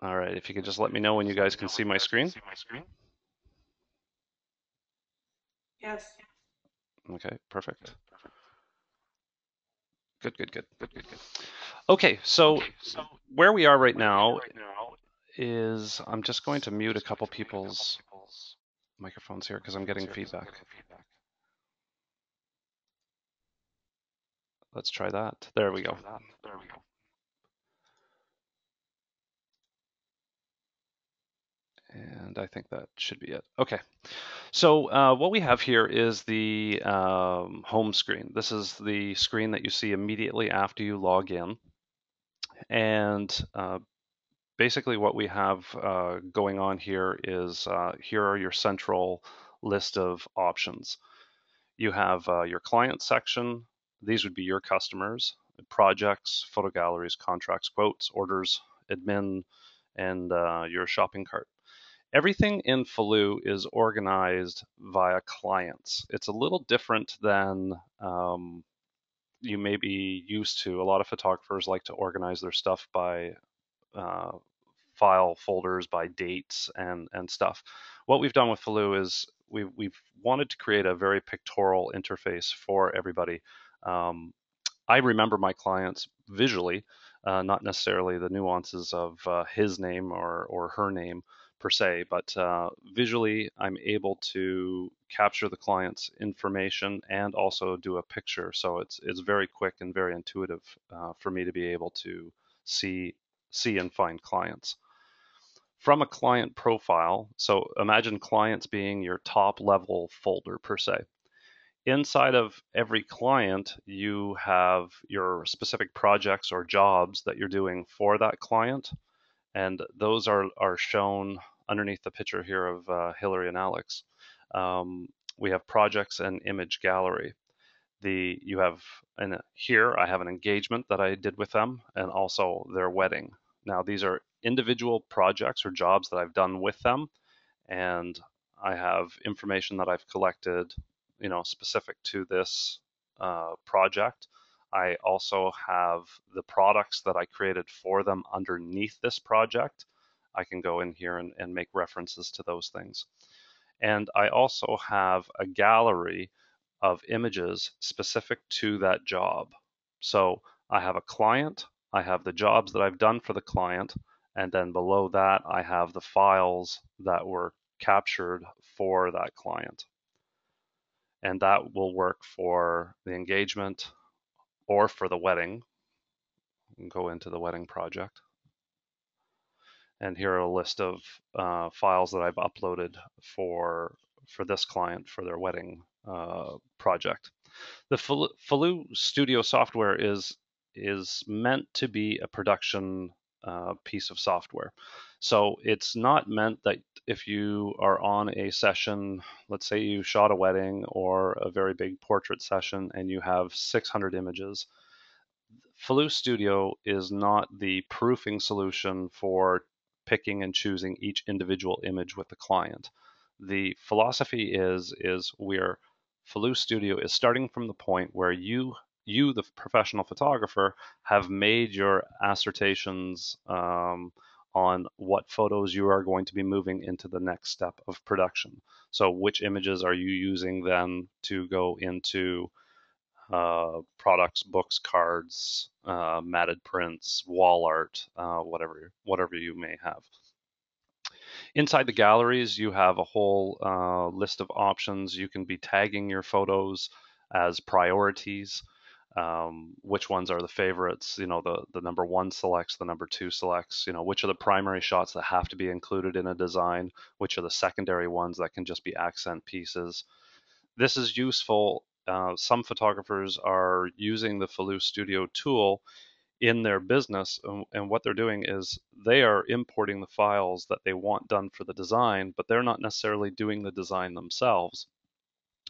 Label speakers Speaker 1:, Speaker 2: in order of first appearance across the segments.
Speaker 1: All right, if you could just let me know when you guys can see my screen.
Speaker 2: Yes.
Speaker 1: Okay, perfect. Good, good, good. Okay, so where we are right now is I'm just going to mute a couple people's microphones here because I'm getting feedback. Let's try that. There we go. And I think that should be it. Okay. So what we have here is the home screen. This is the screen that you see immediately after you log in. And basically what we have going on here is here are your central list of options. You have your client section. These would be your customers, projects, photo galleries, contracts, quotes, orders, admin, and your shopping cart. Everything in Phaloo is organized via clients. It's a little different than you may be used to. A lot of photographers like to organize their stuff by uh, file folders, by dates and stuff. What we've done with Phaloo is we've wanted to create a very pictorial interface for everybody. Um, I remember my clients visually, not necessarily the nuances of his name or her name per se, but visually I'm able to capture the client's information and also do a picture. So it's very quick and very intuitive for me to be able to see and find clients. From a client profile, so imagine clients being your top level folder per se. Inside of every client, you have your specific projects or jobs that you're doing for that client, and those are shown underneath the picture here of Hillary and Alex. We have projects and image gallery. You have, and here I have an engagement that I did with them, and also their wedding. Now these are individual projects or jobs that I've done with them, and I have information that I've collected, specific to this project. I also have the products that I created for them underneath this project. I can go in here and make references to those things. And I also have a gallery of images specific to that job. So I have a client, I have the jobs that I've done for the client, and then below that, I have the files that were captured for that client. And that will work for the engagement or for the wedding. Go into the wedding project. And here are a list of files that I've uploaded for this client for their wedding project. The phalooStudio software is meant to be a production piece of software. So it's not meant that if you are on a session, let's say you shot a wedding or a very big portrait session and you have 600 images, phalooStudio is not the proofing solution for picking and choosing each individual image with the client. The philosophy is we're phalooStudio is starting from the point where you the professional photographer have made your assertions on what photos you are going to be moving into the next step of production. So which images are you using then to go into products, books, cards, matted prints, wall art, whatever you may have. Inside the galleries, you have a whole list of options. You can be tagging your photos as priorities. Which ones are the favorites? The number one selects, the number two selects. Which are the primary shots that have to be included in a design? Which are the secondary ones that can just be accent pieces? This is useful. Some photographers are using the phalooStudio tool in their business, and what they're doing is they are importing the files that they want done for the design, but they're not necessarily doing the design themselves.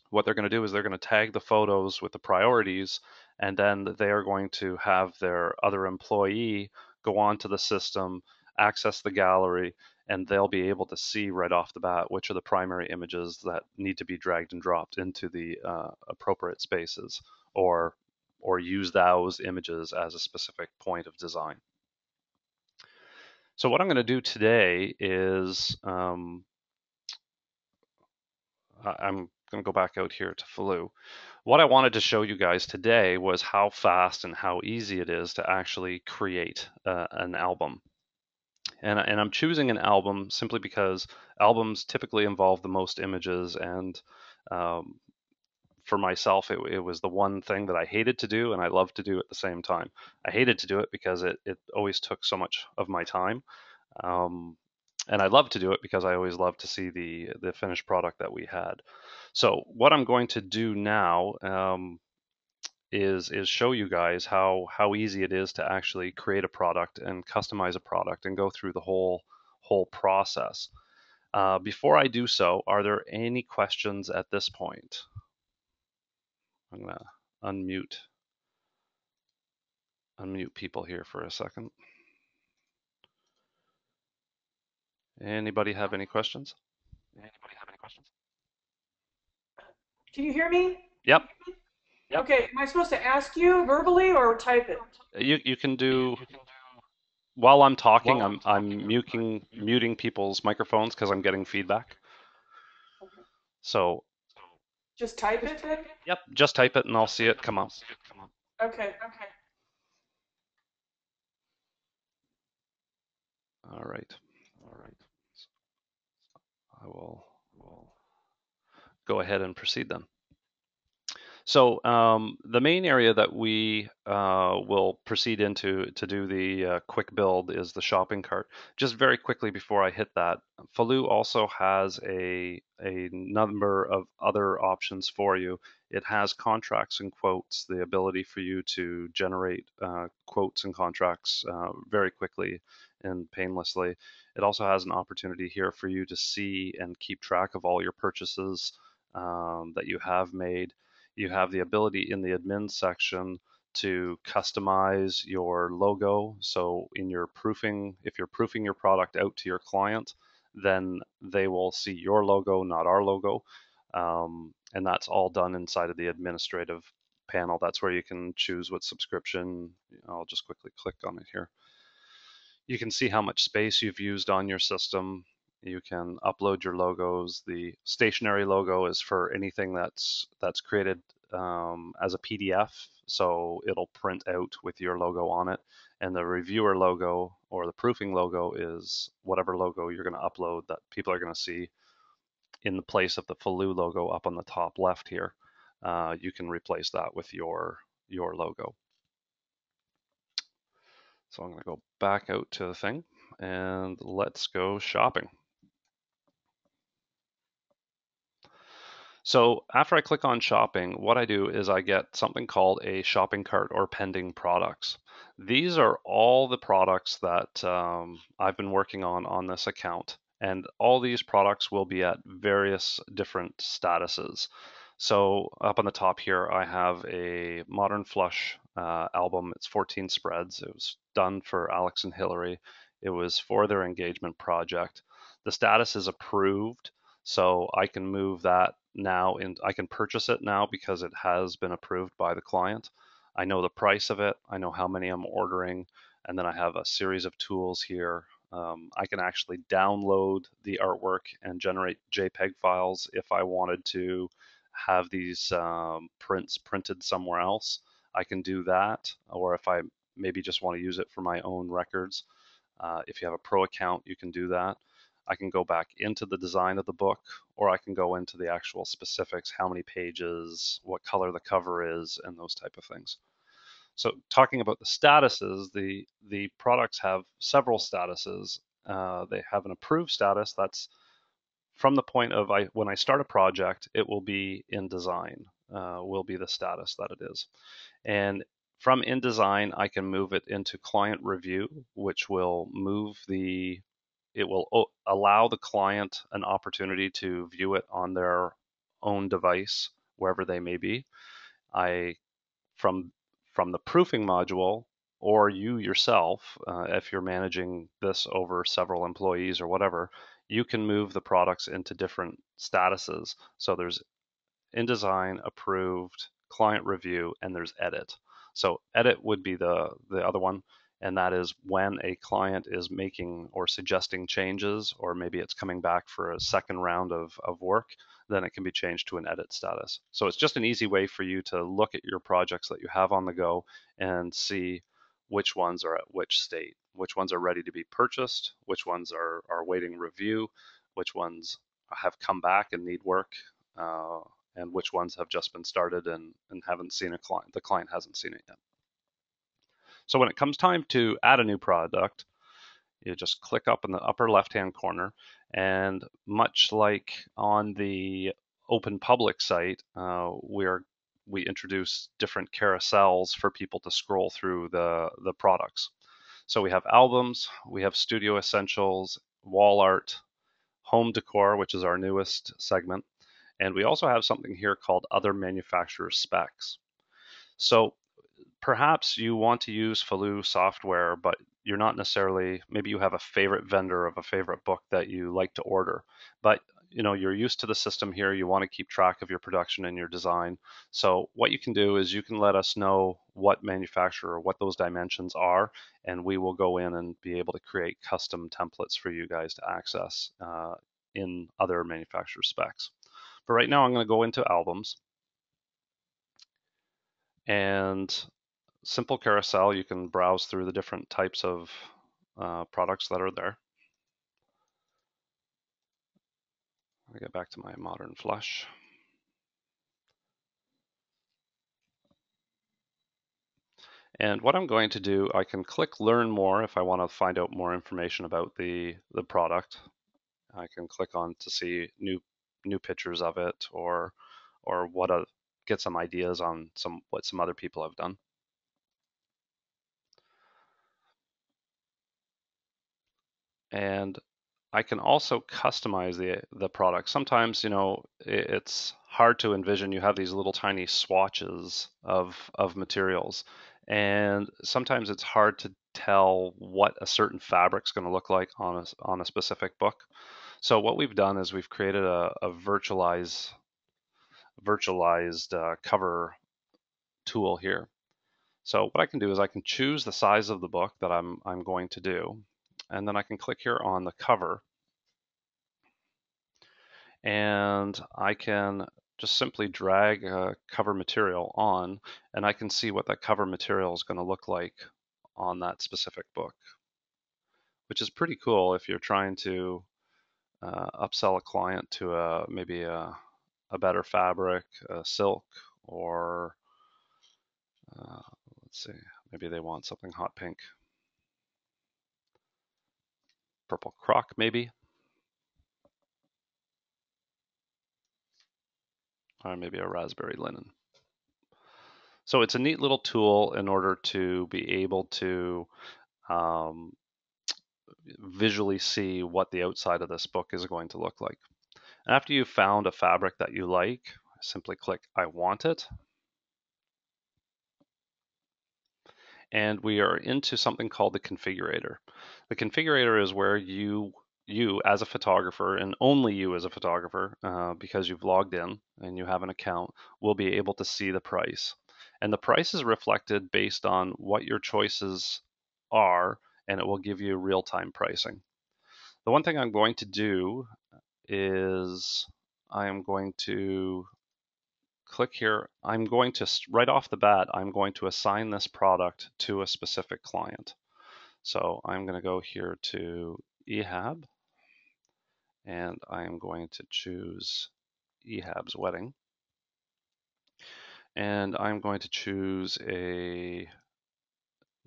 Speaker 1: What they're going to do is they're going to tag the photos with the priorities, and then they are going to have their other employee go onto the system, access the gallery, and they'll be able to see right off the bat which are the primary images that need to be dragged and dropped into the appropriate spaces, or use those images as a specific point of design. So what I'm going to do today is I'm going to go back out here to Faloo. What I wanted to show you guys today was how fast and how easy it is to actually create an album. And I'm choosing an album simply because albums typically involve the most images, and um, for myself, it was the one thing that I hated to do and I loved to do at the same time. I hated to do it because it always took so much of my time. Um, and I love to do it because I always love to see the finished product that we had. So what I'm going to do now is show you guys how easy it is to actually create a product and customize a product and go through the whole process. Before I do so, are there any questions at this point? I'm gonna unmute unmute people here for a second. Anybody have any questions?
Speaker 2: Can you hear me?
Speaker 1: Yep.
Speaker 2: Okay, am I supposed to ask you verbally or type it?
Speaker 1: You can do while I'm talking. I'm muting people's microphones because I'm getting feedback.
Speaker 2: Okay.
Speaker 1: So
Speaker 2: Just type it then?
Speaker 1: yep, just type it and I'll see it come up.
Speaker 2: Okay.
Speaker 1: All right. I will go ahead and proceed then. So the main area that we will proceed into to do the quick build is the shopping cart. Just very quickly before I hit that, Faloo also has a number of other options for you. It has contracts and quotes, the ability for you to generate quotes and contracts very quickly and painlessly. It also has an opportunity here for you to see and keep track of all your purchases that you have made. You have the ability in the admin section to customize your logo. So in your proofing, if you're proofing your product out to your client, then they will see your logo, not our logo. And that's all done inside of the administrative panel. That's where you can choose what subscription. I'll just quickly click on it here. You can see how much space you've used on your system. You can upload your logos. The stationary logo is for anything that's created as a PDF, so it'll print out with your logo on it. And the reviewer logo or the proofing logo is whatever logo you're going to upload that people are going to see in the place of the Faloo logo up on the top left here. You can replace that with your logo. So I'm going to go back out to the thing and let's go shopping. So after I click on shopping, what I do is I get something called a shopping cart or pending products. These are all the products that I've been working on this account. And all these products will be at various different statuses. So up on the top here, I have a Modern Flush album. It's 14 spreads. It was done for Alex and Hillary. It was for their engagement project. The status is approved, so I can move that now and I can purchase it now because it has been approved by the client. I know the price of it, I know how many I'm ordering, and then I have a series of tools here. I can actually download the artwork and generate JPEG files if I wanted to have these prints printed somewhere else. I can do that, or if I maybe just want to use it for my own records. If you have a pro account, you can do that. I can go back into the design of the book, or I can go into the actual specifics, how many pages, what color the cover is, and those type of things. So talking about the statuses, the products have several statuses. They have an approved status. That's from the point of when I start a project, it will be in design, will be the status that it is. And from InDesign, I can move it into client review, which will it will allow the client an opportunity to view it on their own device, wherever they may be. I from from the proofing module, or you yourself, if you're managing this over several employees or whatever, you can move the products into different statuses. So there's InDesign, approved, client review, and there's edit. So edit would be the other one, and that is when a client is making or suggesting changes, or maybe it's coming back for a second round of work, then it can be changed to an edit status. So it's just an easy way for you to look at your projects that you have on the go and see which ones are at which state, which ones are ready to be purchased, which ones are waiting review, which ones have come back and need work, uh, and which ones have just been started and haven't seen a client. The client hasn't seen it yet. So when it comes time to add a new product, you just click up in the upper left-hand corner, and much like on the Open Public site, we introduce different carousels for people to scroll through the products. So we have albums, we have studio essentials, wall art, home decor, which is our newest segment, and we also have something here called other manufacturer specs. So perhaps you want to use Faloo software, but you're not necessarily, maybe you have a favorite vendor of a favorite book that you like to order, but you're used to the system here. You want to keep track of your production and your design. So what you can do is you can let us know what manufacturer, what those dimensions are, and we will go in and be able to create custom templates for you guys to access in other manufacturer specs. But right now I'm going to go into albums, and simple carousel, you can browse through the different types of products that are there. I'll get back to my modern flush. And what I'm going to do, I can click learn more if I want to find out more information about the product. I can click on to see new pictures of it, or get some ideas on what some other people have done. And I can also customize the product. Sometimes, it's hard to envision. You have these little tiny swatches of materials, and sometimes it's hard to tell what a certain fabric's going to look like on a specific book. So what we've done is we've created a virtualized cover tool here. So what I can do is I can choose the size of the book that I'm going to do, and then I can click here on the cover, and I can just simply drag a cover material on, and I can see what that cover material is going to look like on that specific book, which is pretty cool if you're trying to upsell a client to maybe a better fabric, a silk, or uh, let's see, maybe they want something hot pink, purple croc maybe, or maybe a raspberry linen. So it's a neat little tool in order to be able to um, visually see what the outside of this book is going to look like. After you've found a fabric that you like, simply click I want it. And we are into something called the configurator. The configurator is where you as a photographer, and only you as a photographer, because you've logged in and you have an account, will be able to see the price. And the price is reflected based on what your choices are, and it will give you real-time pricing. The one thing I'm going to do is I am going to click here. I'm going to, right off the bat, I'm going to assign this product to a specific client. So I'm going to go here to EHAB, and I am going to choose EHAB's wedding. And I'm going to choose a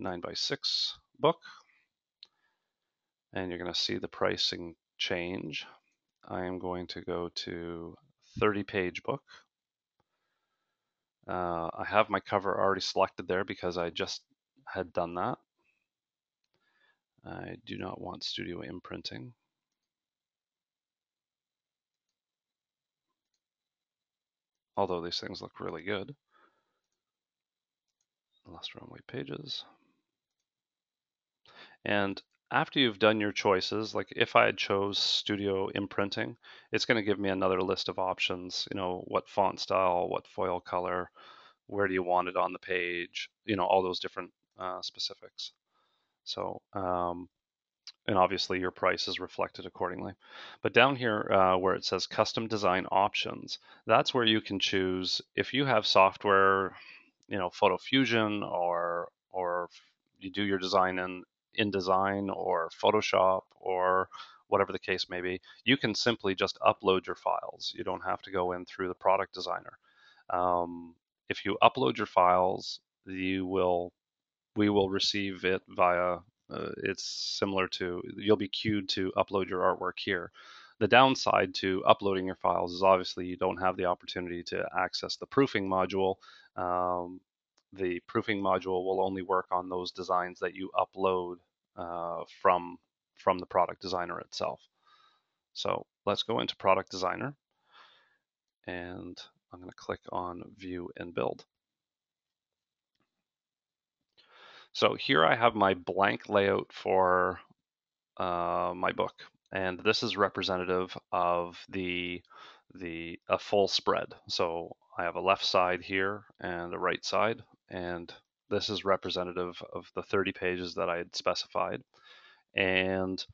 Speaker 1: 9x6 book, and you're going to see the pricing change. I am going to go to 30-page book. I have my cover already selected there because I just had done that. I do not want studio imprinting. Although these things look really good. Illustrator on white pages. And after you've done your choices, like if I had chose studio imprinting, it's going to give me another list of options, what font style, what foil color, where do you want it on the page, all those different specifics. So, and obviously your price is reflected accordingly. But down here where it says custom design options, that's where you can choose if you have software, Photo Fusion or you do your design in InDesign or Photoshop or whatever the case may be, you can simply just upload your files. You don't have to go in through the product designer. If you upload your files, we will receive it via, it's similar to, you'll be queued to upload your artwork here. The downside to uploading your files is obviously you don't have the opportunity to access the proofing module. Um, the proofing module will only work on those designs that you upload from the product designer itself. So let's go into product designer, and I'm going to click on view and build. So here I have my blank layout for my book, and this is representative of a full spread. So I have a left side here and a right side, and this is representative of the 30 pages that I had specified. And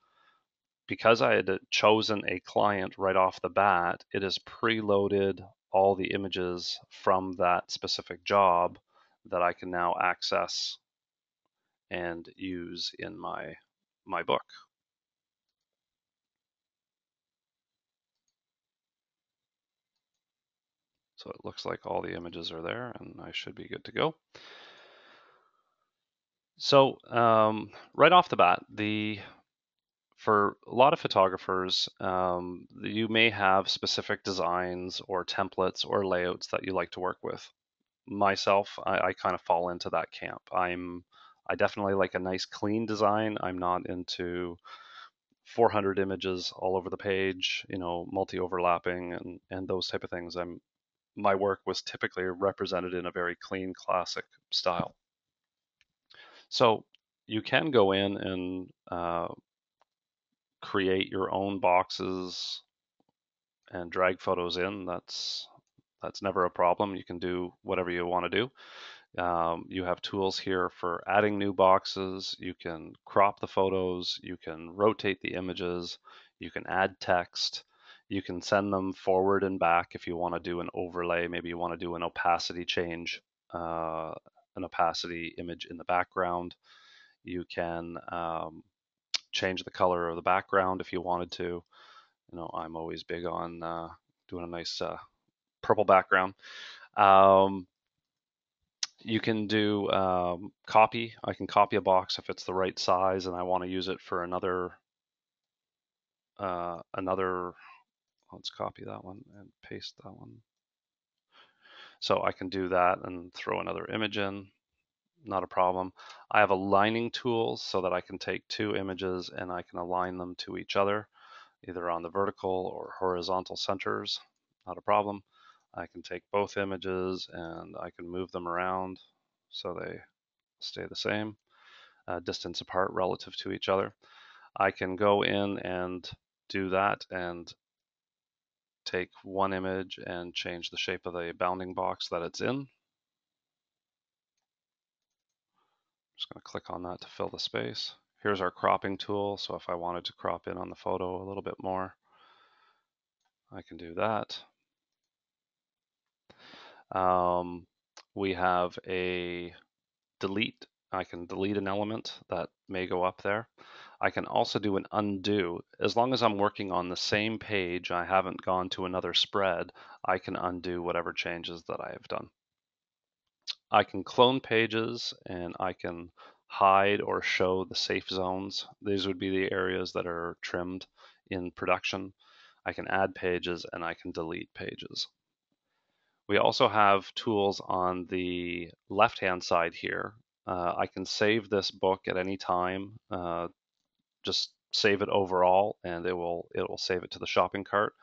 Speaker 1: because I had chosen a client right off the bat, it has preloaded all the images from that specific job that I can now access and use in my book. So it looks like all the images are there and I should be good to go. So right off the bat, for a lot of photographers, you may have specific designs or templates or layouts that you like to work with. Myself, I kind of fall into that camp. I definitely like a nice clean design. I'm not into 400 images all over the page, multi-overlapping and those type of things. My work was typically represented in a very clean, classic style. So you can go in and create your own boxes and drag photos in. That's never a problem. You can do whatever you want to do. You have tools here for adding new boxes. You can crop the photos. You can rotate the images. You can add text. You can send them forward and back if you want to do an overlay. Maybe you want to do an opacity change, an opacity image in the background. You can change the color of the background if you wanted to. I'm always big on doing a nice purple background. Um, you can do copy. I can copy a box if it's the right size and I want to use it for another. Let's copy that one and paste that one. So I can do that and throw another image in. Not a problem. I have aligning tools so that I can take two images and I can align them to each other, either on the vertical or horizontal centers. Not a problem. I can take both images and I can move them around so they stay the same, distance apart relative to each other. I can go in and do that and take one image and change the shape of the bounding box that it's in. Just going to click on that to fill the space. Here's our cropping tool. So if I wanted to crop in on the photo a little bit more, I can do that. We have a delete. I can delete an element that may go up there. I can also do an undo. As long as I'm working on the same page, I haven't gone to another spread, I can undo whatever changes that I have done. I can clone pages and I can hide or show the safe zones. These would be the areas that are trimmed in production. I can add pages and I can delete pages. We also have tools on the left-hand side here. I can save this book at any time. Just save it overall, and it will save it to the shopping cart.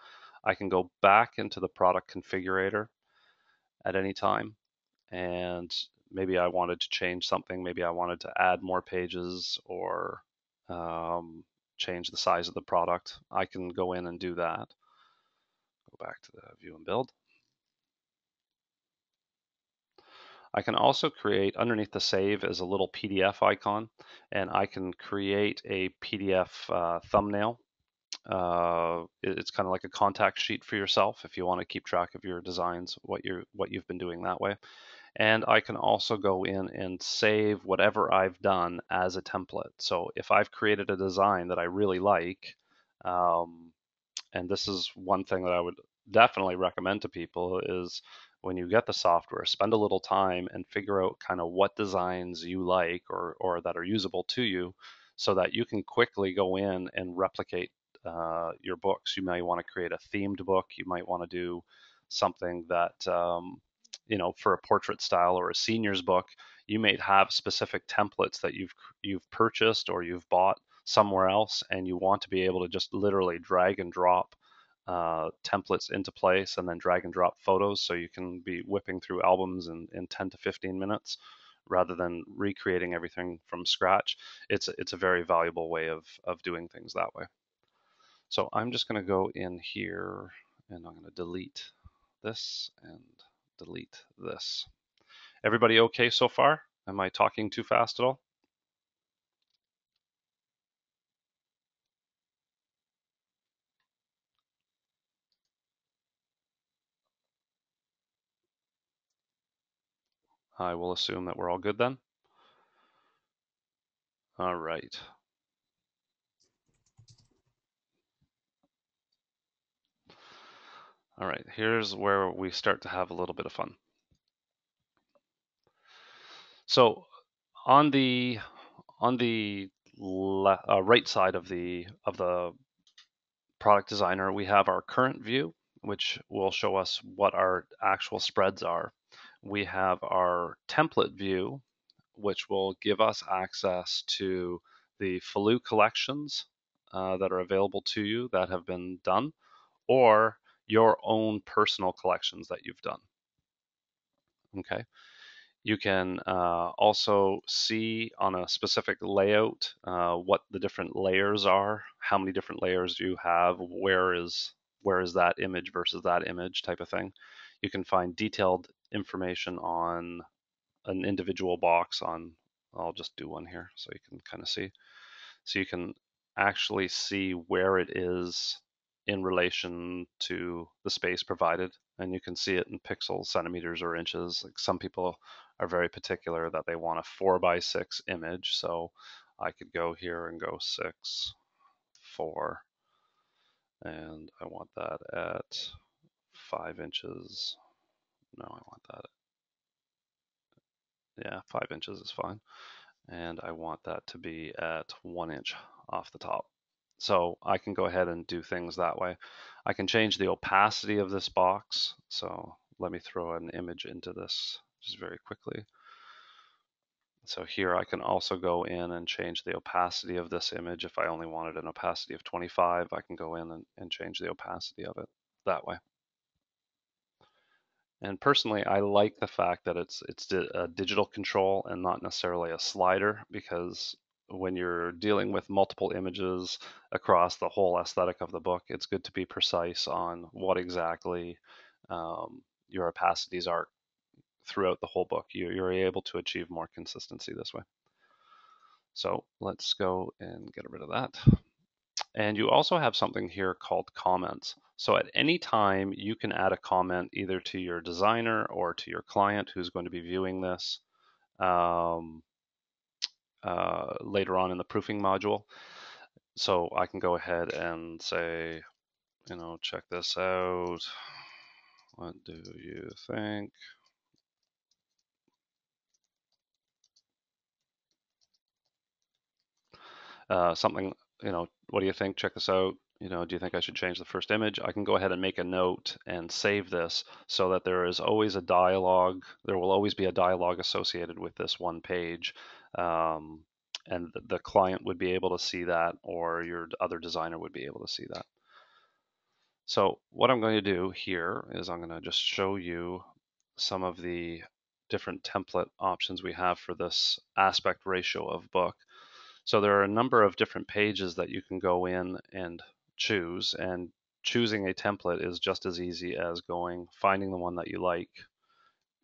Speaker 1: I can go back into the product configurator at any time, and maybe I wanted to change something. Maybe I wanted to add more pages or change the size of the product. I can go in and do that. Go back to the view and build. I can also create, underneath the save is a little PDF icon, and I can create a PDF thumbnail. It's kind of like a contact sheet for yourself if you want to keep track of your designs, what you've been doing that way. And I can also go in and save whatever I've done as a template. So if I've created a design that I really like, um, and this is one thing that I would definitely recommend to people, is when you get the software, spend a little time and figure out kind of what designs you like or that are usable to you, so that you can quickly go in and replicate your books. You may want to create a themed book. You might want to do something that for a portrait style or a seniors book. You may have specific templates that you've purchased or you've bought somewhere else, and you want to be able to just literally drag and drop templates into place and then drag and drop photos, so you can be whipping through albums in 10 to 15 minutes rather than recreating everything from scratch. It's a very valuable way of doing things that way. So I'm just going to go in here and I'm going to delete this and delete this. Everybody okay so far? Am I talking too fast at all? I will assume that we're all good then. All right. All right, here's where we start to have a little bit of fun. So on the right side of the product designer, we have our current view, which will show us what our actual spreads are. We have our template view, which will give us access to the Faloo collections that are available to you that have been done, or your own personal collections that you've done. Okay. You can also see on a specific layout what the different layers are, how many different layers do you have, where is that image versus that image type of thing. You can find detailed information on an individual box on, I'll just do one here so you can kind of see. So you can actually see where it is in relation to the space provided, and you can see it in pixels, centimeters, or inches. Like some people are very particular that they want a 4:6 image, so I could go here and go 6, 4, and I want that at 5 inches. No, I want that. Yeah, 5 inches is fine. And I want that to be at 1 inch off the top. So I can go ahead and do things that way. I can change the opacity of this box. So let me throw an image into this just very quickly. So here I can also go in and change the opacity of this image. If I only wanted an opacity of 25, I can go in and change the opacity of it that way. And personally, I like the fact that it's a digital control and not necessarily a slider, because when you're dealing with multiple images across the whole aesthetic of the book, it's good to be precise on what exactly your opacities are throughout the whole book. You're able to achieve more consistency this way. So let's go and get rid of that. And you also have something here called comments. So at any time, you can add a comment either to your designer or to your client who's going to be viewing this um, later on in the proofing module. So I can go ahead and say, check this out. What do you think? Something, what do you think? Check this out. Do you think I should change the first image? I can go ahead and make a note and save this so that there is always a dialogue. There will always be a dialogue associated with this one page. And the client would be able to see that, or your other designer would be able to see that. So what I'm going to do here is I'm going to just show you some of the different template options we have for this aspect ratio of book. So there are a number of different pages that you can go in and choose, and choosing a template is just as easy as finding the one that you like,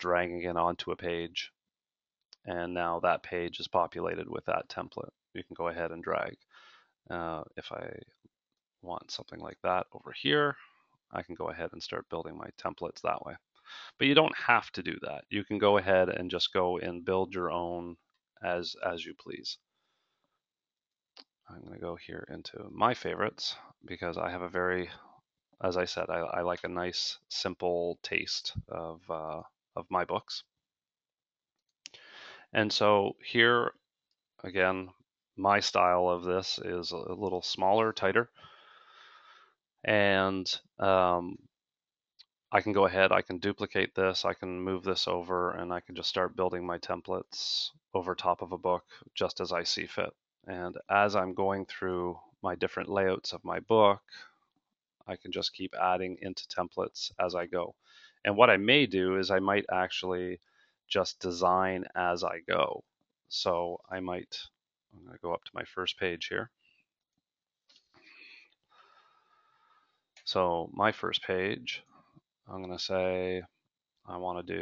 Speaker 1: dragging it onto a page. And now that page is populated with that template. You can go ahead and drag. If I want something like that over here, I can go ahead and start building my templates that way. But you don't have to do that. You can go ahead and just go and build your own as you please. I'm going to go here into my favorites because I have a very, as I said, I like a nice simple taste of my books. And so here again, my style of this is a little smaller, tighter, and I can go ahead, I can duplicate this, I can move this over, and I can just start building my templates over top of a book just as I see fit. And as I'm going through my different layouts of my book, I can just keep adding into templates as I go. And what I may do is I might actually just design as I go. So I'm going to go up to my first page here. So my first page, I'm going to say I want to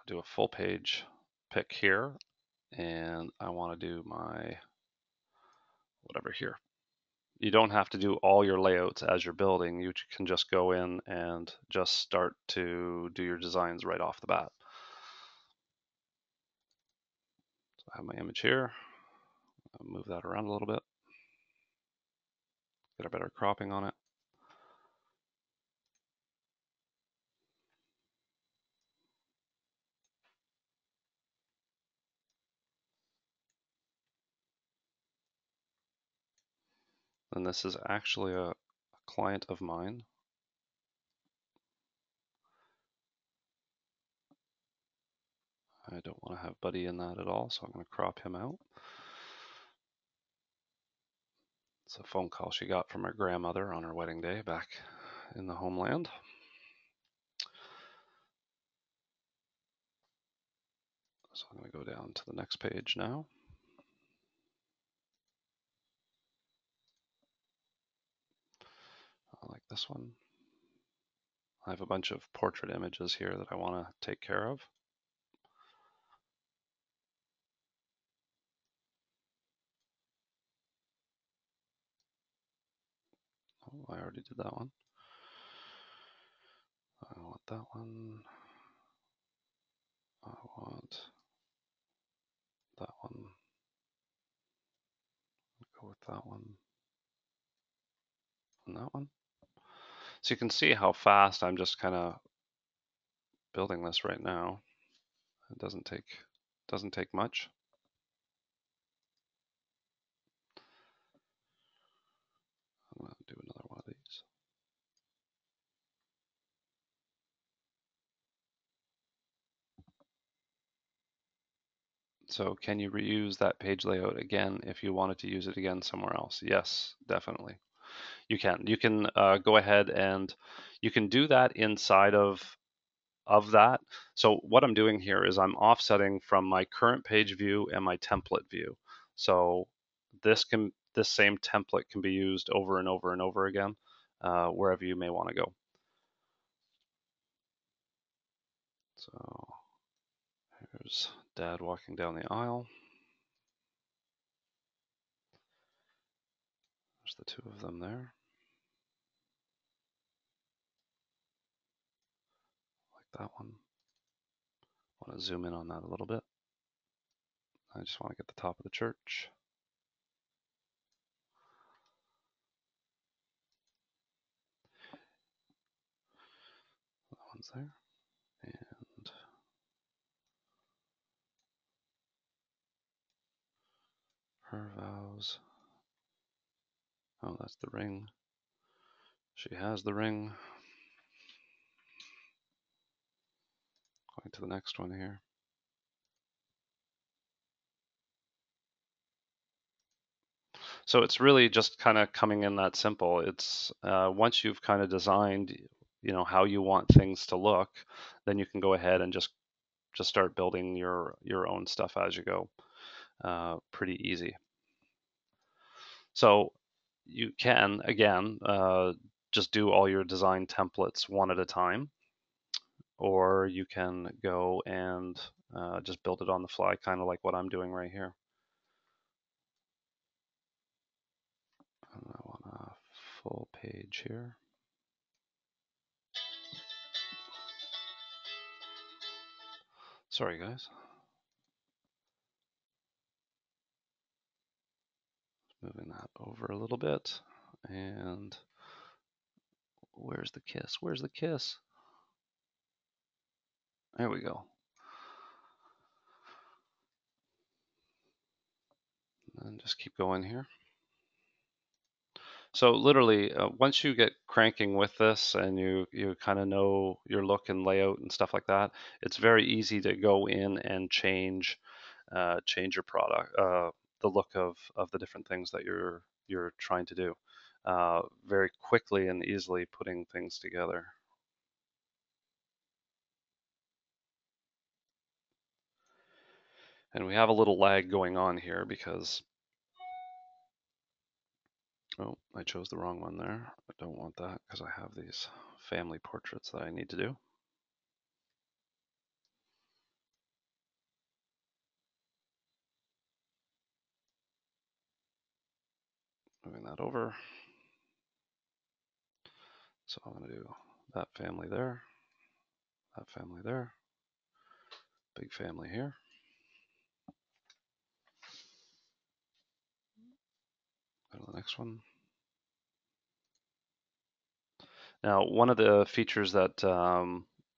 Speaker 1: do a full page pick here, and I want to do my whatever here. You don't have to do all your layouts as you're building. You can just go in and just start to do your designs right off the bat. So I have my image here. I'll move that around a little bit, get a better cropping on it. And this is actually a client of mine. I don't want to have Buddy in that at all, so I'm going to crop him out. It's a phone call she got from her grandmother on her wedding day back in the homeland. So I'm going to go down to the next page now. I like this one. I have a bunch of portrait images here that I want to take care of. Oh, I already did that one. I want that one. I want that one. Go with that one. And that one. So you can see how fast I'm just kind of building this right now. It doesn't take much. I'm going to do another one of these. So can you reuse that page layout again if you wanted to use it again somewhere else? Yes, definitely. You can. You can go ahead and you can do that inside of that. So what I'm doing here is I'm offsetting from my current page view and my template view. So this same template can be used over and over and over again wherever you may want to go. So here's Dad walking down the aisle. There's the two of them there. Like that one. I want to zoom in on that a little bit. I just want to get the top of the church. That one's there. And her vows. Oh, that's the ring. She has the ring. Going to the next one here. So it's really just kind of coming in that simple. It's once you've kind of designed, how you want things to look, then you can go ahead and just start building your own stuff as you go. Pretty easy. So you can again just do all your design templates one at a time, or you can go and just build it on the fly, kind of like what I'm doing right here. And I want a full page here. Sorry, guys. Moving that over a little bit. And where's the kiss? Where's the kiss? There we go. And just keep going here. So literally, once you get cranking with this and you kind of know your look and layout and stuff like that, it's very easy to go in and change your product, the look of the different things that you're trying to do, very quickly and easily putting things together. And we have a little lag going on here because, oh, I chose the wrong one there. I don't want that because I have these family portraits that I need to do. Moving that over. So I'm going to do that family there, that family there, big family here. Go to the next one. Now, one of the features that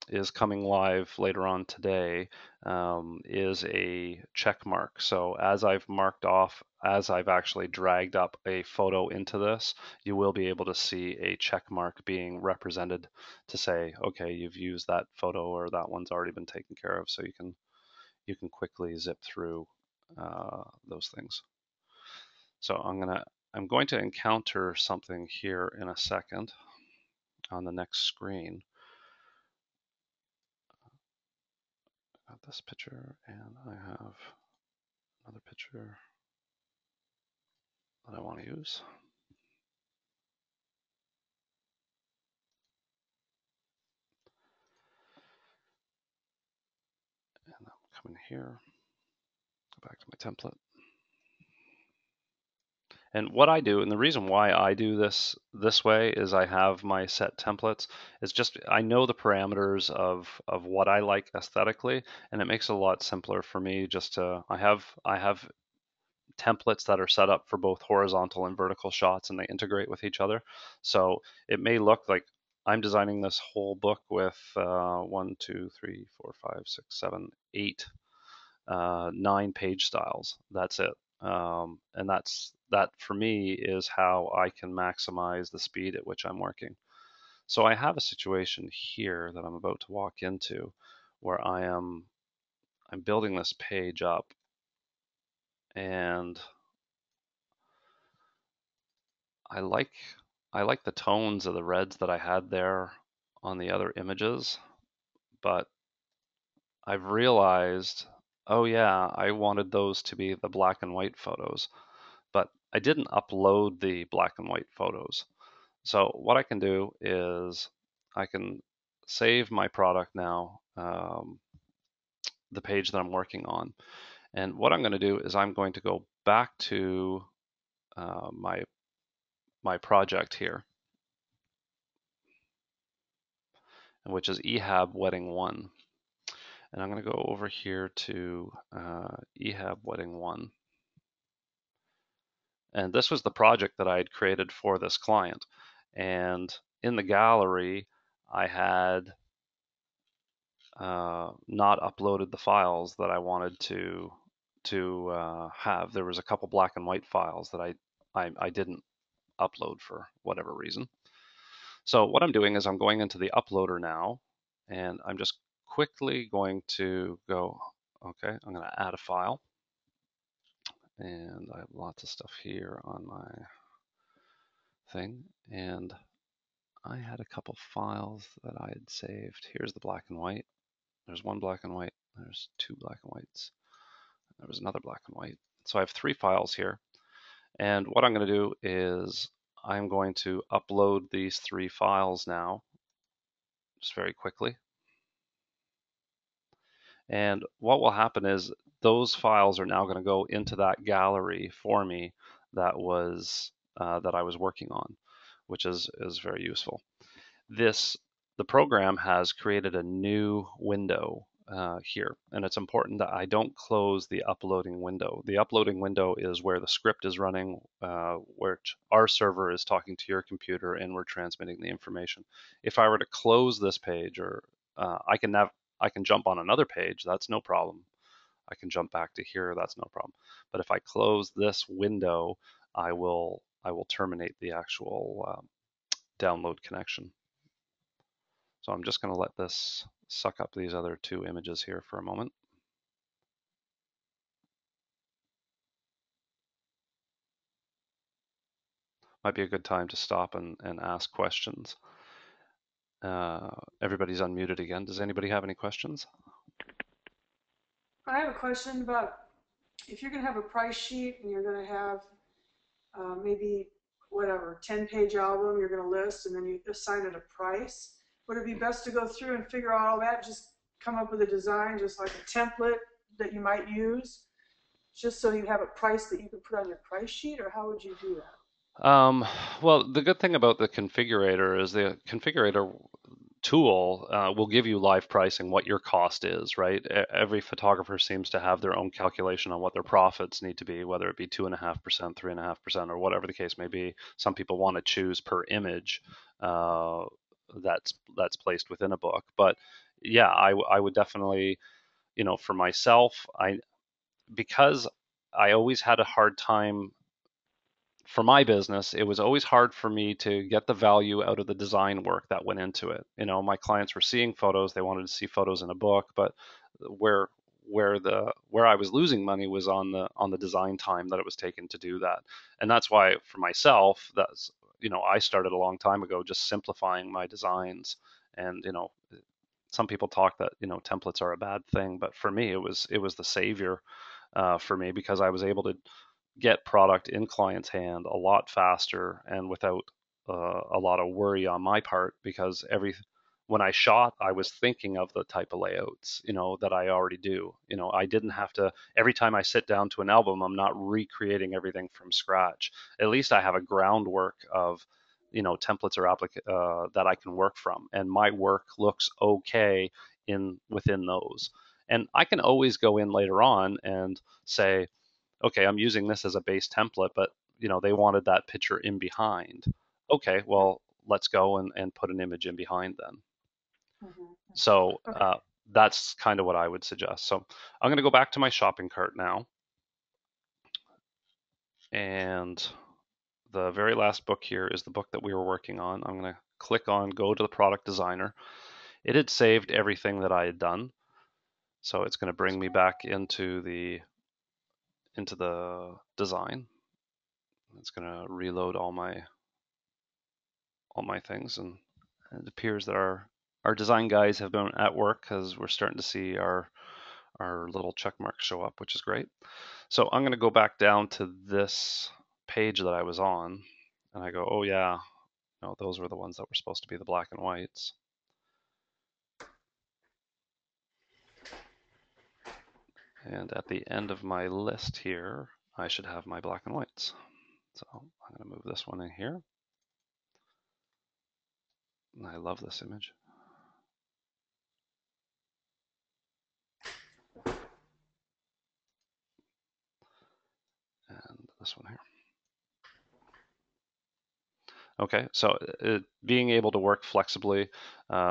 Speaker 1: is coming live later on today is a check mark. So as I've marked off, as I've actually dragged up a photo into this, you will be able to see a check mark being represented to say, okay, you've used that photo or that one's already been taken care of. So you can quickly zip through those things. So I'm going to encounter something here in a second on the next screen. Got this picture, and I have another picture that I want to use. And I'm coming here, go back to my template. And what I do, and the reason why I do this way is I have my set templates. It's just I know the parameters of what I like aesthetically, and it makes it a lot simpler for me just to I have templates that are set up for both horizontal and vertical shots, and they integrate with each other. So it may look like I'm designing this whole book with 1, 2, 3, 4, 5, 6, 7, 8, 9 page styles. That's it. And that for me is how I can maximize the speed at which I'm working. So I have a situation here that I'm about to walk into where I'm building this page up, and I like the tones of the reds that I had there on the other images, but I've realized, oh yeah, I wanted those to be the black and white photos, but I didn't upload the black and white photos. So what I can do is I can save my product now, the page that I'm working on. And what I'm going to do is I'm going to go back to my project here, which is EHAB Wedding 1. And I'm going to go over here to EHAB Wedding 1. And this was the project that I had created for this client. And in the gallery, I had not uploaded the files that I wanted to have. There was a couple black and white files that I didn't upload for whatever reason. So what I'm doing is I'm going into the uploader now, and I'm just quickly going to go, okay, I'm going to add a file. And I have lots of stuff here on my thing. And I had a couple files that I had saved. Here's the black and white. There's one black and white. There's two black and whites. There was another black and white. So I have 3 files here. And what I'm going to do is I'm going to upload these 3 files now, just very quickly. And what will happen is those files are now going to go into that gallery for me that I was working on, which is very useful. The program has created a new window here, and it's important that I don't close the uploading window. The uploading window is where the script is running, where our server is talking to your computer, and we're transmitting the information. If I were to close this page, or I can jump on another page, that's no problem. I can jump back to here, that's no problem. But if I close this window, I will terminate the actual download connection. So I'm just going to let this suck up these other 2 images here for a moment. Might be a good time to stop and ask questions. Everybody's unmuted again. Does anybody have any questions?
Speaker 2: I have a question about if you're going to have a price sheet and you're going to have maybe whatever 10-page album you're going to list, and then you assign it a price. Would it be best to go through and figure out all that, just come up with a design, just like a template that you might use, just so you have a price that you can put on your price sheet, or how would you do that?
Speaker 1: Well, the good thing about the configurator is the configurator tool will give you live pricing, what your cost is, right? Every photographer seems to have their own calculation on what their profits need to be, whether it be 2.5%, 3.5%, or whatever the case may be. Some people want to choose per image uh, that's placed within a book. But yeah, I would definitely, for myself, because I always had a hard time for my business, it was always hard for me to get the value out of the design work that went into it. My clients were seeing photos, they wanted to see photos in a book, but where where I was losing money was on the design time that it was taken to do that. And that's why for myself, I started a long time ago just simplifying my designs. And some people talk that templates are a bad thing, but for me it was the savior for me, because I was able to get product in client's hand a lot faster and without a lot of worry on my part, because when I shot, I was thinking of the type of layouts, that I already do. I didn't have to, every time I sit down to an album, I'm not recreating everything from scratch. At least I have a groundwork of, templates or that I can work from, and my work looks okay within those. And I can always go in later on and say, okay, I'm using this as a base template, but they wanted that picture in behind. Okay, well, let's go and put an image in behind then.
Speaker 2: Mm-hmm.
Speaker 1: So
Speaker 2: Okay.
Speaker 1: that's kind of what I would suggest. So I'm going to go back to my shopping cart now. And the very last book here is the book that we were working on. I'm going to click on go to the product designer. It had saved everything that I had done. So it's going to bring me back into the design. It's going to reload all my things, and it appears that our design guys have been at work, because we're starting to see our little check marks show up, which is great. So I'm going to go back down to this page that I was on, and I go, oh yeah, no, those were the ones that were supposed to be the black and whites. And at the end of my list here, I should have my black and whites. So I'm going to move this one in here. I love this image. And this one here. Okay, so being able to work flexibly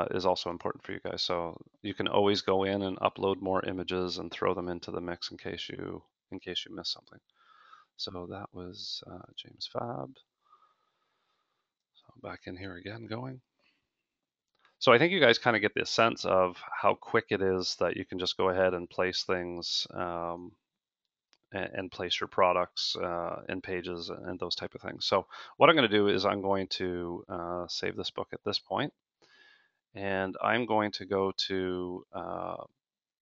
Speaker 1: is also important for you guys. So you can always go in and upload more images and throw them into the mix in case you miss something. So that was Jaymz Fab. So back in here again, going. So I think you guys kind of get the sense of how quick it is that you can just go ahead and place things and place your products and pages and those type of things. So what I'm going to do is I'm going to save this book at this point, and I'm going to go to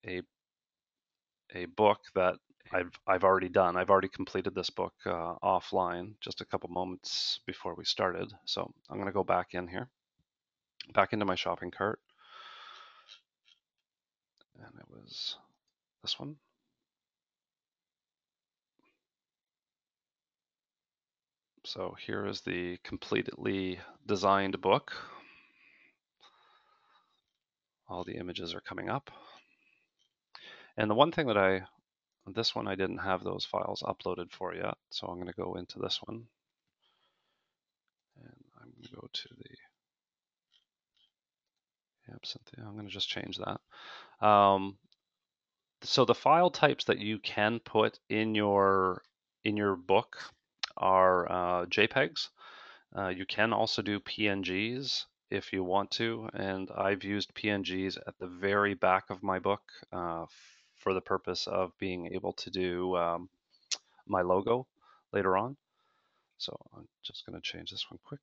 Speaker 1: a book that I've already done. I've already completed this book offline just a couple moments before we started. So I'm going to go back in here, back into my shopping cart, and it was this one. So here is the completely designed book. All the images are coming up. And the one thing that this one I didn't have those files uploaded for yet. So I'm going to go into this one. And I'm going to go to the, yep, Cynthia, I'm going to just change that. So the file types that you can put in your book are JPEGs. You can also do PNGs if you want to, and I've used PNGs at the very back of my book for the purpose of being able to do my logo later on. So I'm just going to change this one quick,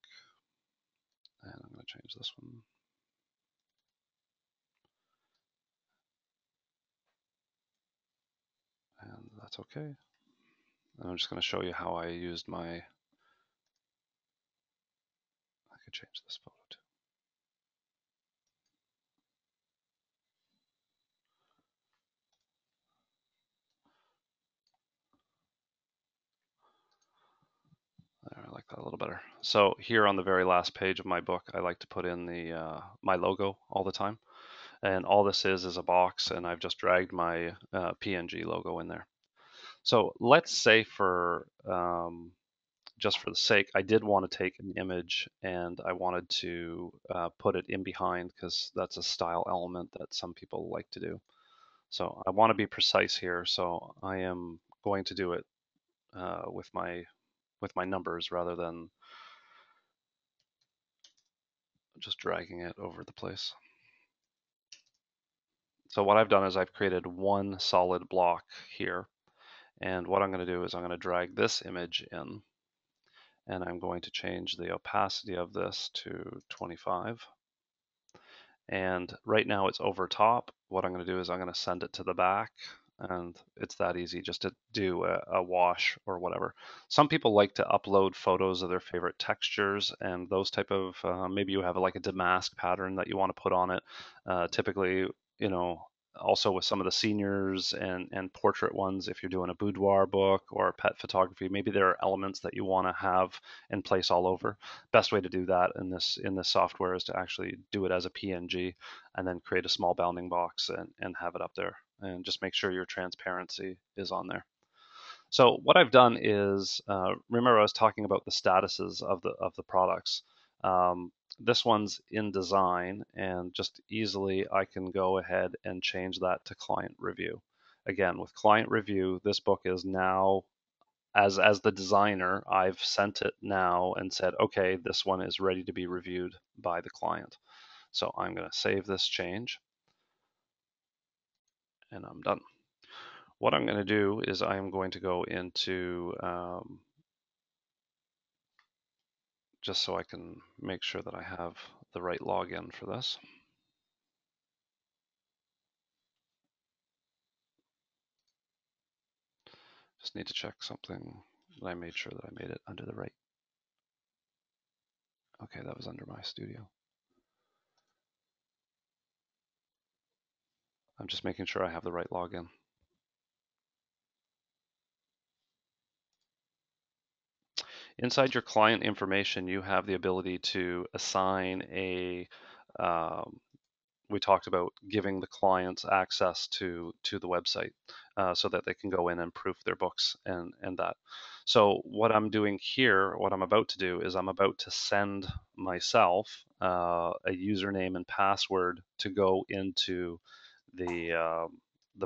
Speaker 1: and I'm going to change this one. And that's okay. And I'm just going to show you how I used my, I could change this photo too. There, I like that a little better. So here on the very last page of my book, I like to put in the my logo all the time. And all this is a box, and I've just dragged my PNG logo in there. So let's say for just for the sake, I did want to take an image and I wanted to put it in behind because that's a style element that some people like to do. So I want to be precise here. So I am going to do it with my numbers rather than just dragging it over the place. So what I've done is I've created one solid block here. And what I'm going to do is I'm going to drag this image in, and I'm going to change the opacity of this to 25. And right now it's over top. What I'm going to do is I'm going to send it to the back, and it's that easy just to do a wash or whatever. Some people like to upload photos of their favorite textures and those type of, maybe you have like a damask pattern that you want to put on it. Typically, you know, also with some of the seniors and portrait ones, if you're doing a boudoir book or pet photography, maybe there are elements that you want to have in place all over. Best way to do that in this software is to actually do it as a PNG and then create a small bounding box and have it up there, and just make sure your transparency is on there. So what I've done is, remember I was talking about the statuses of the products. This one's in design, and just easily I can go ahead and change that to client review. Again, with client review, this book is now, as the designer, I've sent it now and said, okay, this one is ready to be reviewed by the client. So I'm going to save this change, and I'm done. What I'm going to do is I'm going to go into, just so I can make sure that I have the right login for this. Just need to check something that I made sure that I made it under the right. Okay, that was under my studio. I'm just making sure I have the right login. Inside your client information, you have the ability to assign a, we talked about giving the clients access to the website so that they can go in and proof their books and that. So what I'm doing here, what I'm about to do is I'm about to send myself a username and password to go into the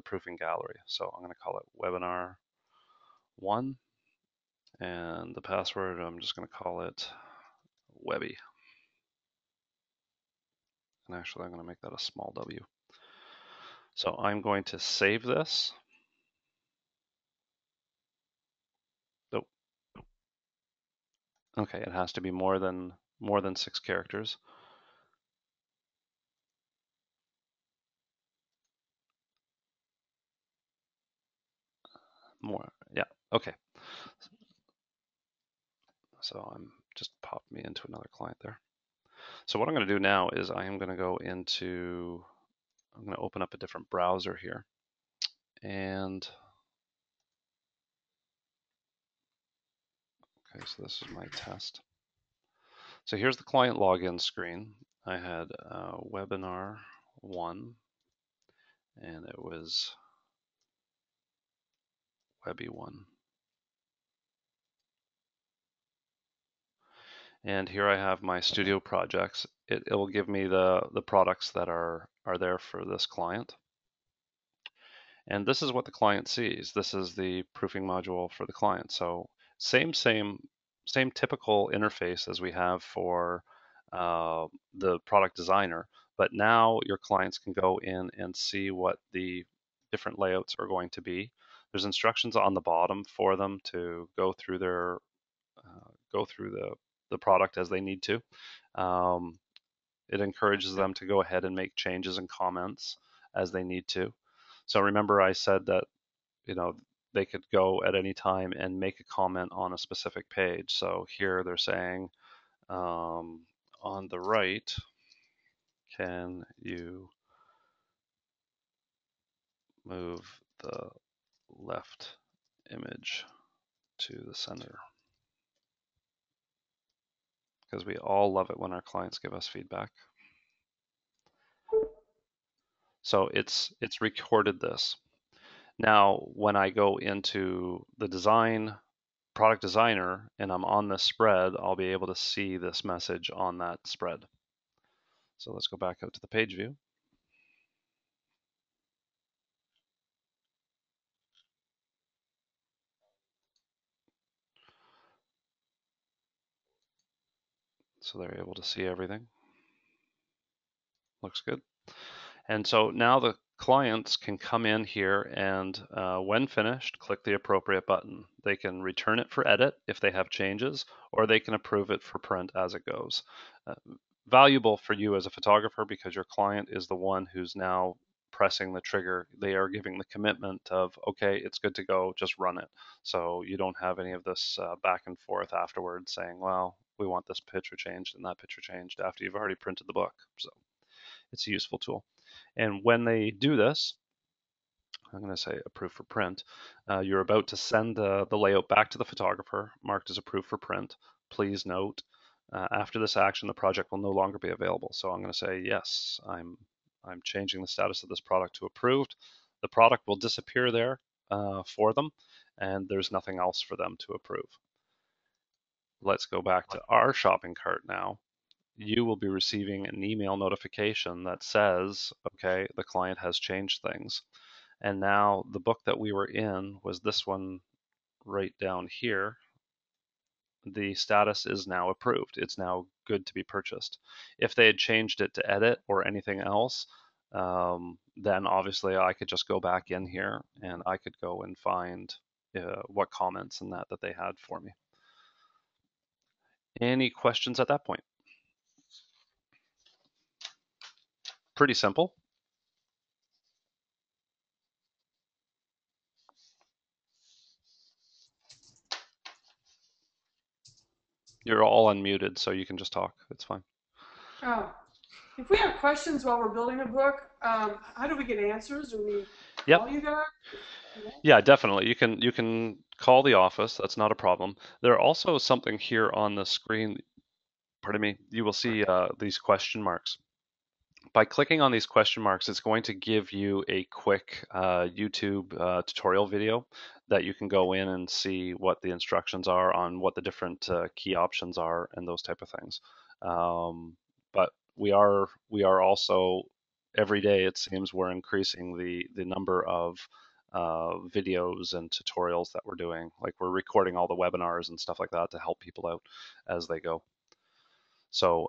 Speaker 1: proofing gallery. So I'm going to call it webinar 1, and the password, I'm just going to call it Webby. And actually, I'm going to make that a small w. So I'm going to save this. Oh, okay, it has to be more than 6 characters. more. Yeah. Okay. So I'm just popped me into another client there. So what I'm going to do now is I am going to go into, I'm going to open up a different browser here. And okay, so this is my test. So here's the client login screen. I had webinar one, and it was Webby one. And here I have my studio projects. It will give me the products that are there for this client. And this is what the client sees. This is the proofing module for the client. So same typical interface as we have for the product designer, but now your clients can go in and see what the different layouts are going to be. There's instructions on the bottom for them to go through the product as they need to. Um, it encourages them to go ahead and make changes and comments as they need to. So remember I said that, you know, they could go at any time and make a comment on a specific page. So here they're saying, on the right, can you move the left image to the center? Because we all love it when our clients give us feedback. So it's recorded this. Now, when I go into the product designer and I'm on this spread, I'll be able to see this message on that spread. So let's go back out to the page view. So they're able to see everything. Looks good. And so now the clients can come in here and when finished, click the appropriate button. They can return it for edit if they have changes, or they can approve it for print as it goes. Uh, Valuable for you as a photographer because your client is the one who's now pressing the trigger. They are giving the commitment of, okay, it's good to go, just run it. So you don't have any of this back and forth afterwards saying, well, we want this picture changed and that picture changed after you've already printed the book. So it's a useful tool. And when they do this, I'm going to say approve for print. You're about to send the layout back to the photographer, marked as approved for print. Please note, after this action, the project will no longer be available. So I'm going to say yes. I'm changing the status of this product to approved. The product will disappear there for them, and there's nothing else for them to approve. Let's go back to our shopping cart now. You will be receiving an email notification that says, okay, the client has changed things. And now the book that we were in was this one right down here. The status is now approved. It's now good to be purchased. If they had changed it to edit or anything else, then obviously I could just go back in here and I could go and find what comments and that they had for me. Any questions at that point? Pretty simple. You're all unmuted, so you can just talk. It's fine.
Speaker 2: Oh, if we have questions while we're building a book, how do we get answers? Do we
Speaker 1: Yep.
Speaker 2: call you guys?
Speaker 1: Yeah, definitely. You can call the office. That's not a problem. There are also something here on the screen. Pardon me. You will see these question marks. By clicking on these question marks, it's going to give you a quick YouTube tutorial video that you can go in and see what the instructions are on what the different key options are and those type of things. But we are also every day it seems we're increasing the number of videos and tutorials that we're doing. Like we're recording all the webinars and stuff like that to help people out as they go. So,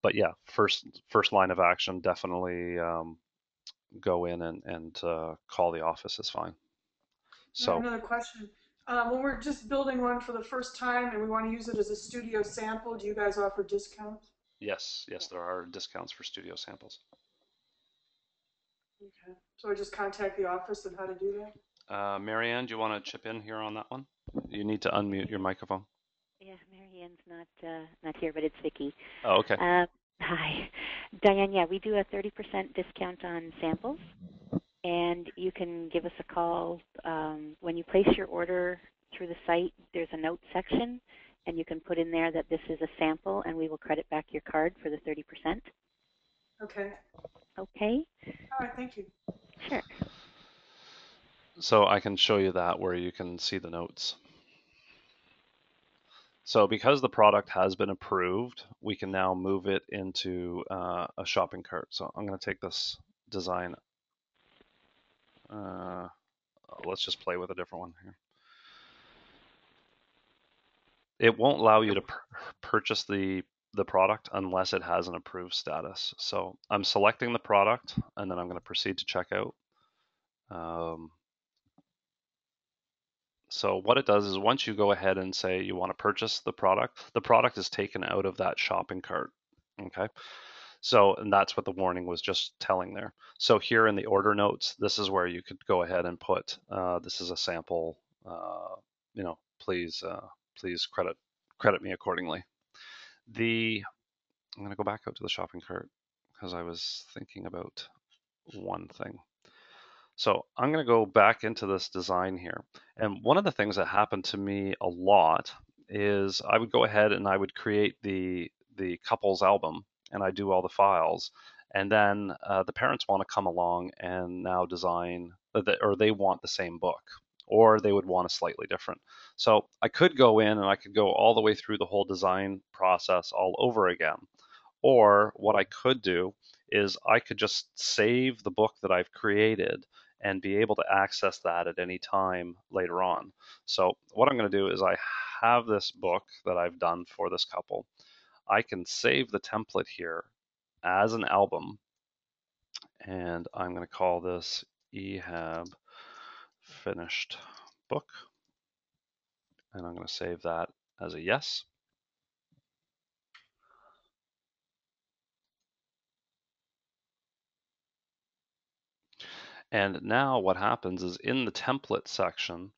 Speaker 1: but yeah, first line of action, definitely go in and call the office is fine.
Speaker 2: I have
Speaker 1: So
Speaker 2: another question. When we're just building one for the first time and we want to use it as a studio sample, do you guys offer discounts?
Speaker 1: yes, there are discounts for studio samples.
Speaker 2: Okay. So I just contact the office on how to do that?
Speaker 1: Marianne, do you want to chip in here on that one? You need to unmute your
Speaker 3: Marianne,
Speaker 1: microphone.
Speaker 3: yeah, Marianne's not here, but it's Vicky.
Speaker 1: Oh, okay.
Speaker 3: Hi, Diane. Yeah, we do a 30% discount on samples, and you can give us a call when you place your order through the site. There's a note section, and you can put in there that this is a sample, and we will credit back your card for the 30%.
Speaker 2: Okay.
Speaker 3: Okay.
Speaker 2: All right. Thank you.
Speaker 3: Sure.
Speaker 1: So I can show you that where you can see the notes. So because the product has been approved, we can now move it into a shopping cart. So I'm going to take this design. Uh, let's just play with a different one here. It won't allow you to purchase the product unless it has an approved status. So I'm selecting the product and then I'm going to proceed to checkout. So what it does is once you go ahead and say you want to purchase the product is taken out of that shopping cart. Okay. So, and that's what the warning was just telling there. So here in the order notes, this is where you could go ahead and put, this is a sample, please credit me accordingly. I'm going to go back out to the shopping cart because I was thinking about one thing. So I'm going to go back into this design here. And one of the things that happened to me a lot is I would go ahead and I would create the couples album and I do all the files. And then the parents want to come along and now design, or they want the same book, or they would want a slightly different. So I could go in and I could go all the way through the whole design process all over again. Or what I could do is I could just save the book that I've created and be able to access that at any time later on. So what I'm going to do is I have this book that I've done for this couple. I can save the template here as an album, and I'm going to call this EHAB finished book, and I'm going to save that as a yes. And now what happens is in the template section,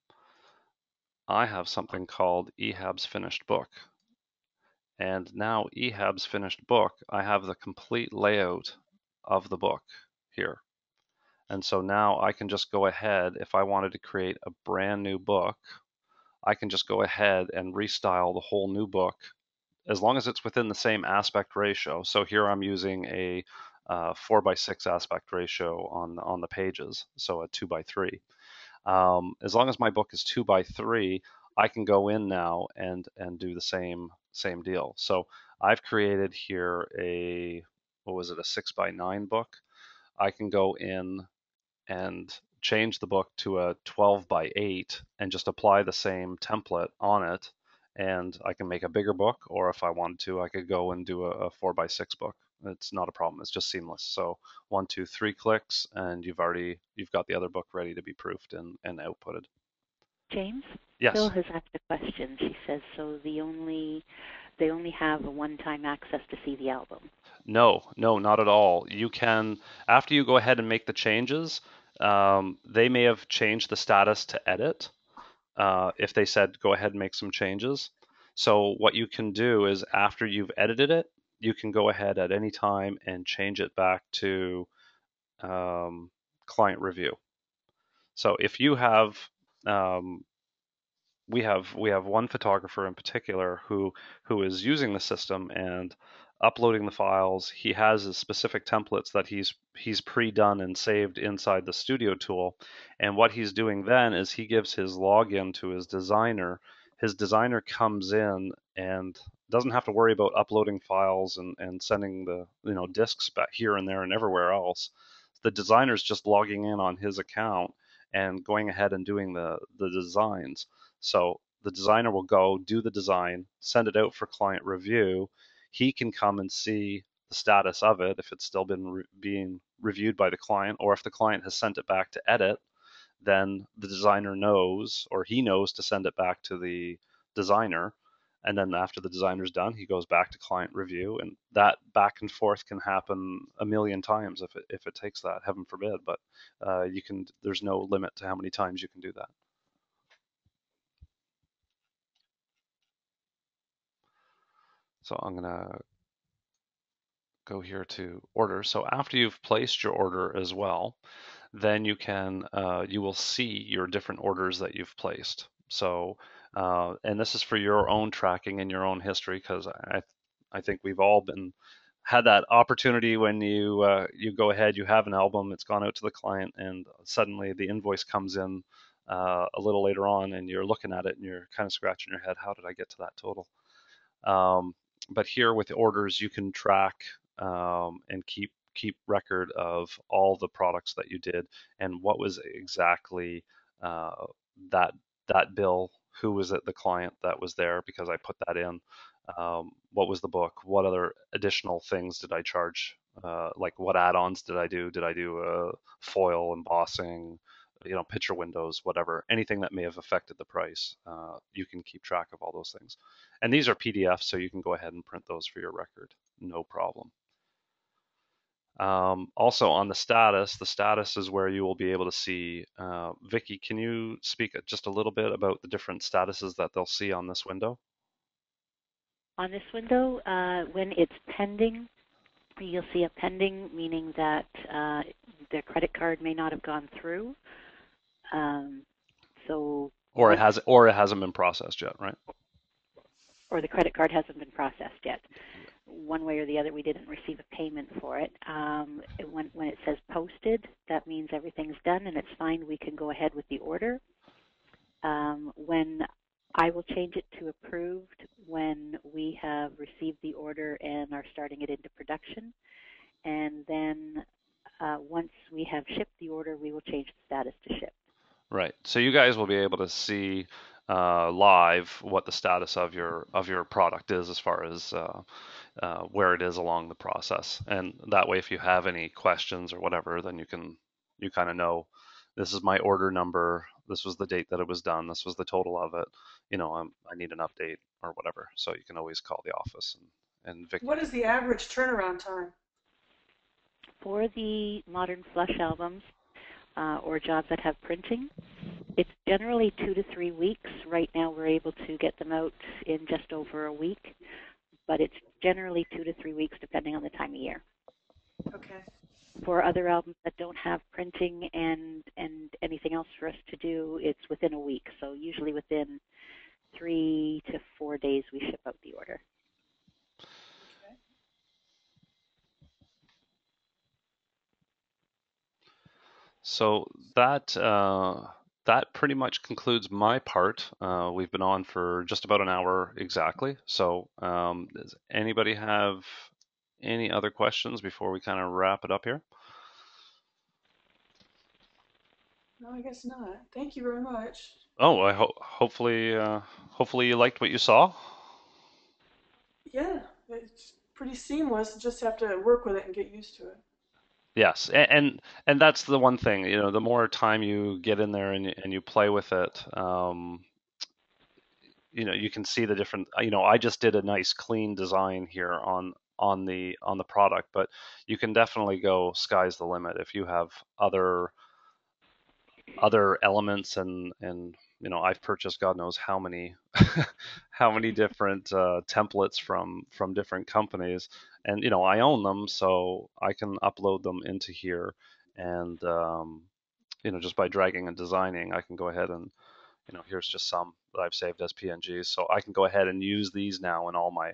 Speaker 1: I have something called EHAB's finished book. And now EHAB's finished book, I have the complete layout of the book here. And so now I can just go ahead, if I wanted to create a brand new book, I can just go ahead and restyle the whole new book as long as it's within the same aspect ratio. So here I'm using a 4:6 aspect ratio on the pages, so a 2:3. As long as my book is 2:3, I can go in now and do the same deal. So I've created here a, what was it, a 6:9 book. I can go in and change the book to a 12:8 and just apply the same template on it. And I can make a bigger book, or if I wanted to, I could go and do a 4:6 book. It's not a problem. It's just seamless. So 1, 2, 3 clicks, and you've got the other book ready to be proofed and outputted.
Speaker 3: James, Phil
Speaker 1: Yes.
Speaker 3: has asked a question. She says, so they only have a one-time access to see the album.
Speaker 1: No, no, not at all. You can, after you go ahead and make the changes, they may have changed the status to edit if they said go ahead and make some changes. So what you can do is after you've edited it, you can go ahead at any time and change it back to client review. So if you have um, we have one photographer in particular who is using the system and uploading the files. He has his specific templates that he's pre-done and saved inside the studio tool. And what he's doing then is he gives his login to his designer. His designer comes in and doesn't have to worry about uploading files and sending the disks back here and there and everywhere else. The designer's just logging in on his account and going ahead and doing the designs. So the designer will go do the design, send it out for client review. He can come and see the status of it if it's still been being reviewed by the client, or if the client has sent it back to edit, then the designer knows, or he knows to send it back to the designer, and then after the designer's done, he goes back to client review, and that back and forth can happen a million times if it takes that, heaven forbid. But you can, there's no limit to how many times you can do that. So I'm gonna go here to order. So after you've placed your order as well, then you will see your different orders that you've placed. So and this is for your own tracking and your own history, because I think we've all been had that opportunity when you go ahead, you have an album, it's gone out to the client, and suddenly the invoice comes in a little later on, and you're looking at it and you're kind of scratching your head, how did I get to that total? Um, but here with the orders, you can track and keep record of all the products that you did and what was exactly uh, that that bill. Who was it, the client that was there, because I put that in. What was the book? What other additional things did I charge? Like what add-ons did I do? Did I do foil, embossing, picture windows, whatever, anything that may have affected the price. You can keep track of all those things. And these are PDFs, so you can go ahead and print those for your record, no problem. Also on the status is where you will be able to see, Vicky, can you speak just a little bit about the different statuses that they'll see on this window?
Speaker 3: On this window, when it's pending, you'll see a pending, meaning that the credit card may not have gone through. So
Speaker 1: Or
Speaker 3: once,
Speaker 1: it hasn't been processed yet, right?
Speaker 3: or the credit card hasn't been processed yet. One way or the other, we didn't receive a payment for it. When it says posted, that means everything's done and it's fine. We can go ahead with the order. When I will change it to approved when we have received the order and are starting it into production. And then once we have shipped the order, we will change the status to shipped.
Speaker 1: Right. So you guys will be able to see live what the status of your product is, as far as where it is along the process. And that way, if you have any questions or whatever, then you kind of know, this is my order number. This was the date that it was done. This was the total of it. I need an update or whatever. So you can always call the office, and Vicky.
Speaker 2: What is the average turnaround time?
Speaker 3: For the modern flush albums or jobs that have printing, it's generally 2 to 3 weeks. Right now we're able to get them out in just over a week, but it's generally 2 to 3 weeks depending on the time of year.
Speaker 2: Okay.
Speaker 3: For other albums that don't have printing and anything else for us to do, it's within a week. So usually within 3 to 4 days we ship out the order.
Speaker 1: So that pretty much concludes my part. We've been on for just about an hour exactly. So does anybody have any other questions before we kind of wrap it up here?
Speaker 2: No, I guess not. Thank you very much.
Speaker 1: Oh, hopefully you liked what you saw.
Speaker 2: Yeah, it's pretty seamless. Just have to work with it and get used to it.
Speaker 1: Yes, and that's the one thing, the more time you get in there and you play with it, you can see the different, I just did a nice clean design here on the product, but you can definitely go sky's the limit if you have other elements, and I've purchased God knows how many how many different templates from different companies, and I own them, so I can upload them into here, and just by dragging and designing, I can go ahead and here's just some that I've saved as PNGs, so I can go ahead and use these now in all my.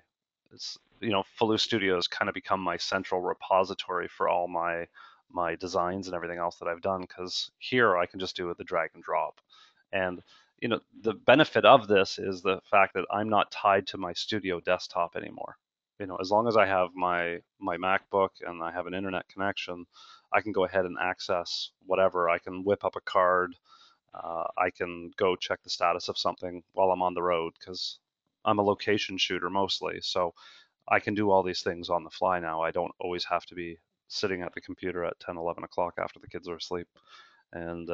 Speaker 1: It's phalooStudio has kind of become my central repository for all my designs and everything else that I've done, because here I can just do it the drag and drop. And the benefit of this is the fact that I'm not tied to my studio desktop anymore. As long as I have my MacBook and I have an internet connection, I can go ahead and access whatever. I can whip up a card. I can go check the status of something while I'm on the road, because I'm a location shooter mostly. So I can do all these things on the fly now. I don't always have to be sitting at the computer at 10, 11 o'clock after the kids are asleep and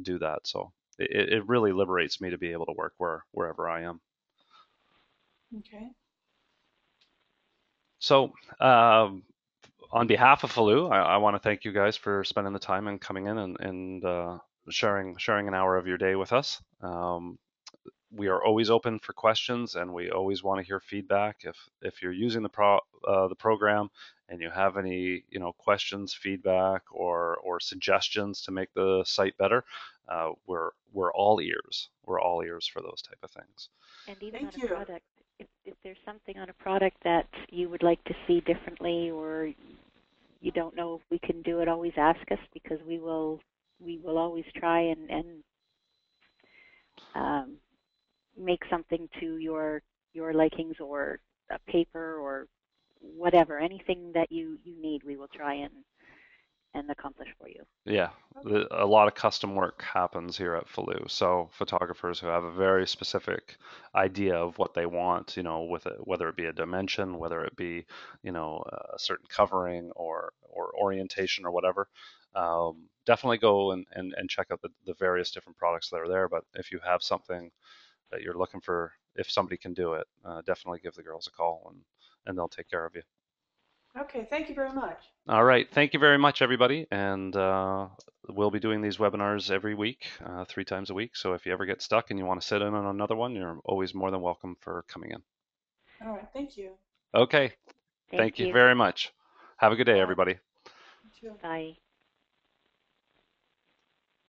Speaker 1: do that. So it really liberates me to be able to work wherever I am.
Speaker 2: Okay.
Speaker 1: So, on behalf of Faloo, I want to thank you guys for spending the time and coming in and sharing an hour of your day with us. We are always open for questions, and we always want to hear feedback. If you're using the program and you have any questions, feedback, or suggestions to make the site better, we're all ears. We're all ears for those type of things.
Speaker 3: And even on
Speaker 2: Thank
Speaker 3: a
Speaker 2: you.
Speaker 3: product, if there's something on a product that you would like to see differently, or you don't know if we can do it, always ask us, because we will always try and um, make something to your likings, or a paper, or whatever, anything that you need, we will try and accomplish for you.
Speaker 1: Yeah, a lot of custom work happens here at Faloo. So photographers who have a very specific idea of what they want, with it, whether it be a dimension, whether it be, a certain covering or orientation or whatever, definitely go and check out the various different products that are there. But if you have something that you're looking for, if somebody can do it, definitely give the girls a call and they'll take care of you.
Speaker 2: Okay, thank you very much.
Speaker 1: All right. Thank you very much, everybody. And we'll be doing these webinars every week, 3 times a week. So if you ever get stuck and you want to sit in on another one, you're always more than welcome for coming in.
Speaker 2: All right, thank you.
Speaker 1: Okay.
Speaker 3: Thank
Speaker 1: Thank you
Speaker 3: you.
Speaker 1: very much. Have a good day,
Speaker 2: Bye.
Speaker 1: everybody.
Speaker 2: You too.
Speaker 3: Bye.